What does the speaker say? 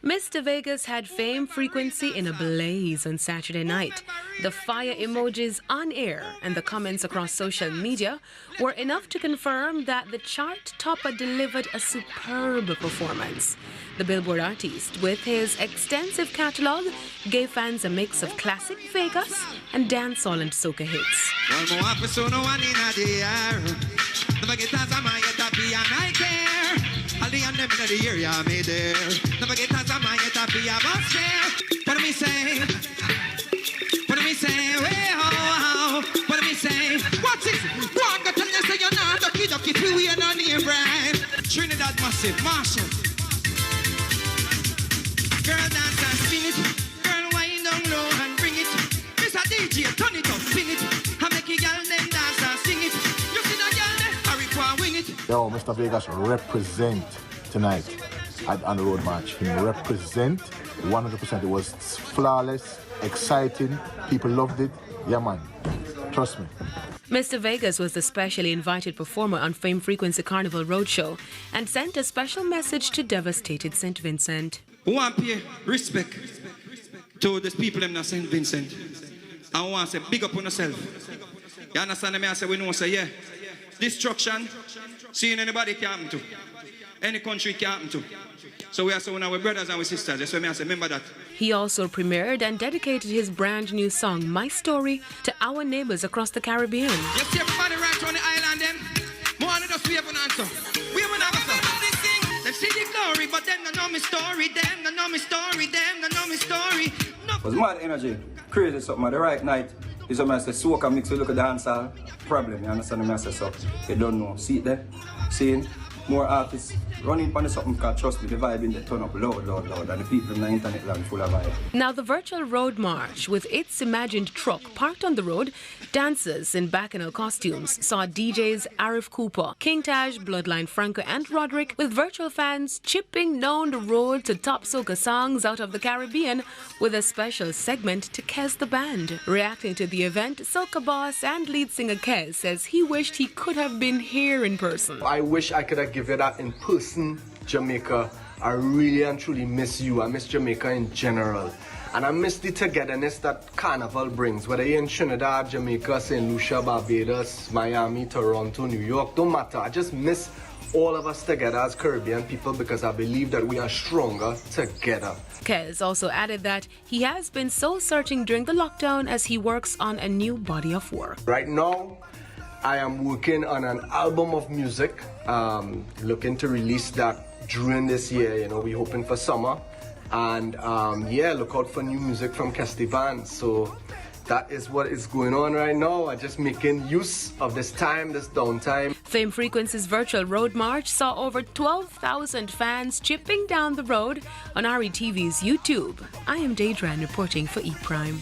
Mr. Vegas had Fame Frequency in a blaze on Saturday night. The fire emojis on air and the comments across social media were enough to confirm that the chart topper delivered a superb performance. The Billboard artist, with his extensive catalogue, gave fans a mix of classic Vegas and dancehall and soca hits. Trinidad Massive, Marshall. Girl dance and spin it. Girl wind down low and bring it. Mr. DJ, turn it up, spin it. I make you girl them dance and sing it. You see that girl there? Hurry, go and win it. Yo, Mr. Vegas represent tonight on the road march. He represent 100%. It was flawless, exciting. People loved it. Yeah, man. Trust me. Mr. Vegas was the specially invited performer on Fame Frequency Carnival Roadshow and sent a special message to devastated St. Vincent. We want to pay respect to these people in St. Vincent. I want to say, big up on yourself. You understand me? I say, we know, say, yeah. Destruction, seeing anybody can happen to. Any country can happen to. So we are saying our brothers and our sisters. That's why I say, remember that. He also premiered and dedicated his brand new song, My Story, to our neighbors across the Caribbean. You see everybody right on the island then? More than us, we have an answer. We have an answer. They see the glory, but them don't know me story. Them don't know me story. Them don't know me story. No. It was mad energy. Crazy something. The right night. Is when I say soca mix, we look at the dancehall. Problem, you understand me? I say so. You don't know. See it there? Seeing more artists running on something, because trust me, the vibe in the turn up loud, and the people in the internet land full of vibe. Now the virtual road march, with its imagined truck parked on the road, dancers in bacchanal costumes saw DJs Arif Cooper, King Taj, Bloodline Franco and Roderick, with virtual fans chipping down the road to top soca songs out of the Caribbean, with a special segment to Kez the Band. Reacting to the event, soca boss and lead singer Kez says he wished he could have been here in person. I wish I could have given that in person, Jamaica. I really and truly miss you. I miss Jamaica in general. And I miss the togetherness that Carnival brings. Whether you're in Trinidad, Jamaica, St. Lucia, Barbados, Miami, Toronto, New York, don't matter. I just miss all of us together as Caribbean people, because I believe that we are stronger together. Kez also added that he has been soul-searching during the lockdown as he works on a new body of work. Right now, I am working on an album of music, looking to release that during this year. You know, we're hoping for summer. And yeah, look out for new music from Kestivan. So that is what is going on right now. I'm just making use of this time, this downtime. Fame Frequency's virtual road march saw over 12,000 fans chipping down the road on RETV's YouTube. I am Daedran reporting for E! Prime.